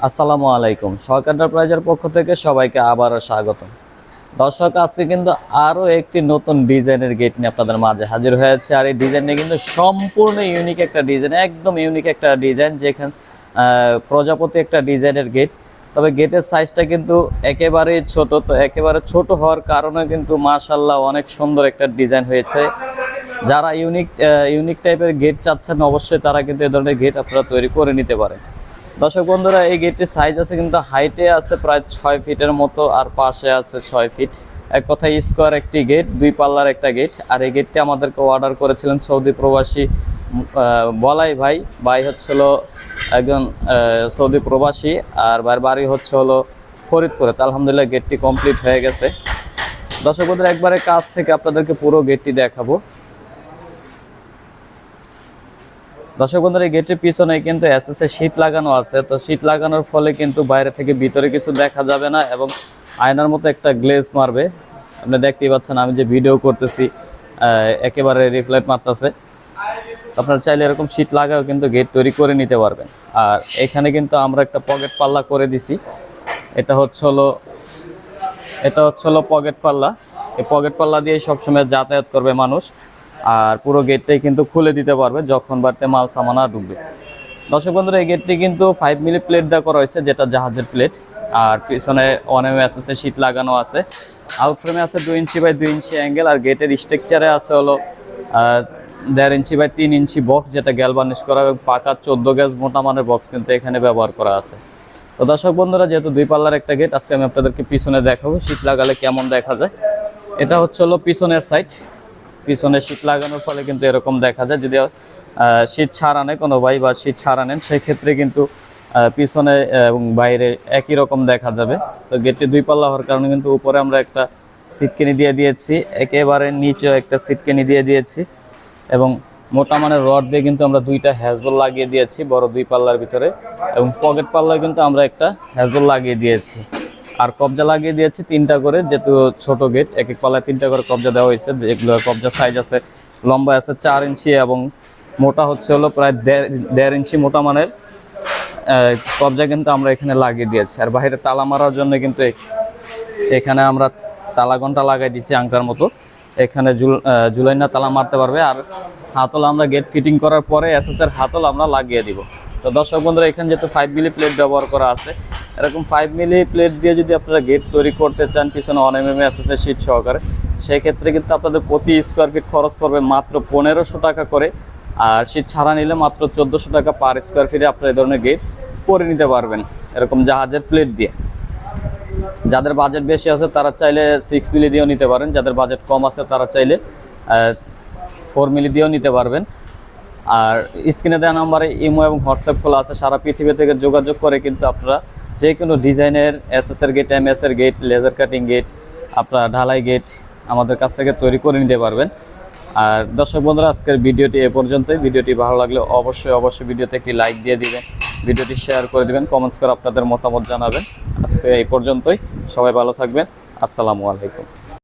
আসসালামু আলাইকুম। শখ এন্টারপ্রাইজের পক্ষ থেকে সবাইকে আবারও স্বাগতম। দর্শক, আজকে কিন্তু আরও একটি নতুন ডিজাইনের গেট নিয়ে আপনাদের মাঝে হাজির হয়েছে। আর এই ডিজাইনটি কিন্তু সম্পূর্ণ ইউনিক একটা ডিজাইন, একদম ইউনিক একটা ডিজাইন, যেখানে প্রজাপতি একটা ডিজাইনের গেট। তবে গেটের সাইজটা কিন্তু একেবারেই ছোট, তো একেবারে ছোট হওয়ার কারণে কিন্তু মাশাআল্লাহ অনেক সুন্দর একটা ডিজাইন হয়েছে। যারা ইউনিক টাইপের গেট চাচ্ছেন, অবশ্যই তারা কিন্তু এই ধরনের গেট আপনারা তৈরি করে নিতে পারেন। দর্শক বন্ধুরা, এই গেটটির সাইজ আছে কিন্তু হাইটে আছে প্রায় 6 ফিটের মতো, আর পাশে আছে 6 ফিট। এক কথায় স্কোয়ার একটি গেট, 2 পাল্লার একটা গেট। আর এই গেটটি আমাদেরকে অর্ডার করেছিলেন সৌদি প্রবাসী বলাই ভাই হচ্ছিল একজন সৌদি প্রবাসী, আর বাড়ি হচ্ছে হলো ফরিদপুরে। তো আলহামদুলিল্লাহ গেটটি কমপ্লিট হয়ে গেছে। দর্শক বন্ধুরা, একবারে কাছ থেকে আপনাদেরকে পুরো গেটটি দেখাবো। দর্শক বন্ধুরা, এই গেটের পিছনে কিন্তু এসএস এর শীট লাগানো আছে। তো শীট লাগানোর ফলে কিন্তু বাইরে থেকে ভিতরে কিছু দেখা যাবে না, এবং আয়নার মতো একটা গ্লেজ মারবে। আপনি দেখতেই পাচ্ছেন আমি যে ভিডিও করতেছি, একেবারে রিফ্লেক্ট মারতেছে। আপনারা চাইলে এরকম শীট লাগাও কিন্তু গেট তৈরি করে নিতে পারবেন। আর এখানে কিন্তু আমরা একটা পকেট পাল্লা করে দিছি। এটা হচ্ছে হলো পকেট পাল্লা। এই পকেট পাল্লা দিয়ে সবসময় যাতায়াত করবে মানুষ। আর পুরো গেটটাই কিন্তু খুলে দিতে পারবে যখন বাড়িতে মাল সামানা ঢুকবে। দর্শক বন্ধুরা, এই গেটটি কিন্তু 5 মিলি প্লেট দেওয়া করা হয়েছে, যেটা জাহাজের প্লেট। আর পিছনে 1 mm এসএস শীট লাগানো আছে। আউট ফ্রেমে আছে 2 ইঞ্চি বাই 2 ইঞ্চি অ্যাঙ্গেল। আর গেটের স্ট্রাকচারে আছে হলো 1.5 ইঞ্চি বাই 3 ইঞ্চি বক্স, যেটা গ্যালভানিশ করা, এবং পাকা 14 গেজ মোটা মানের বক্স কিন্তু এখানে ব্যবহার করা আছে। তো দর্শক বন্ধুরা, যেহেতু 2 পাল্লার একটা গেট, আজকে আমি আপনাদেরকে পিছনে দেখাবো শীট লাগালে কেমন দেখা যায়। এটা হচ্ছে হলো পিছনের সাইড। পিছনে শীট লাগানোর ফলে কিন্তু এরকম দেখা যায়। যদি শীট ছাড়া নেয় কোনো ভাই বা শীট ছাড়া নেন, সেই ক্ষেত্রে কিন্তু পিছনে এবং বাইরে একই রকম দেখা যাবে। তো গেটটি 2 পাল্লা হওয়ার কারণে কিন্তু উপরে আমরা একটা সিটকেনি দিয়ে দিয়েছি, একেবারে নিচেও একটা সিটকেনি দিয়ে দিয়েছি, এবং মোটা মানের রড দিয়ে কিন্তু আমরা 2টা হ্যাজবল লাগিয়ে দিয়েছি বড় 2 পাল্লার ভিতরে, এবং পকেট পাল্লায় কিন্তু আমরা একটা হ্যাজবল লাগিয়ে দিয়েছি। আর কবজা লাগিয়ে দিয়েছি 3টা করে, যেহেতু ছোট গেট, এক পাল্লায় 3টা করে কবজা দেওয়া হয়েছে। এগুলো কবজা সাইজ আছে, লম্বা আছে 4 ইঞ্চি, এবং মোটা হচ্ছে হলো প্রায় 1.5 ইঞ্চি মোটা মানের কবজা কিন্তু আমরা এখানে লাগিয়ে দিয়েছি। আর বাইরে তালা মারার জন্য কিন্তু এখানে আমরা তালা ঘন্টা লাগাই দিয়েছি আংটার মতো। এখানে জুলাইনা তালা মারতে পারবে। আর হাতল আমরা গেট ফিটিং করার পরে এসএস এর হাতল আমরা লাগিয়ে দিব। তো দর্শক বন্ধুরা, এখানে যেহেতু 5 মিলি প্লেট ব্যবহার করা আছে, এরকম 5 মিলি প্লেট দিয়ে যদি আপনারা গেট তৈরি করতে চান পিছনে 1 mm এসএস এর শীট সহকারে, সেই ক্ষেত্রে কিন্তু আপনাদের প্রতি স্কোয়ার ফিট খরচ পড়বে মাত্র 1500 টাকা করে। আর শীট ছাড়া নিলে মাত্র 1400 টাকা পার স্কোয়ার ফিটে আপনারা এই ধরনের গেট করে নিতে পারবেন, এরকম জাহাজের প্লেট দিয়ে। যাদের বাজেট বেশি আছে তারা চাইলে 6 মিলি দিয়েও নিতে পারেন, যাদের বাজেট কম আছে তারা চাইলে 4 মিলি দিয়েও নিতে পারবেন। আর স্ক্রিনে দেওয়া নাম্বারে ইমো এবং হোয়াটসঅ্যাপ খোলা আছে। সারা পৃথিবী থেকে যোগাযোগ করে কিন্তু আপনারা যে কোনো ডিজাইনের এসএস এর গেট, এমএস এর গেট, লেজার কাটিং গেট, আপনারা ঢালাই গেট আমাদের কাছ থেকে তৈরি করে নিতে পারবেন। আর দর্শক বন্ধুরা, আজকের ভিডিওটি এ পর্যন্তই। ভিডিওটি ভালো লাগলে অবশ্যই ভিডিওতে একটি লাইক দিয়ে দিবেন, ভিডিওটি শেয়ার করে দিবেন, কমেন্টস করে আপনাদের মতামত জানাবেন। আজকে এই পর্যন্তই, সবাই ভালো থাকবেন। আসসালামু আলাইকুম।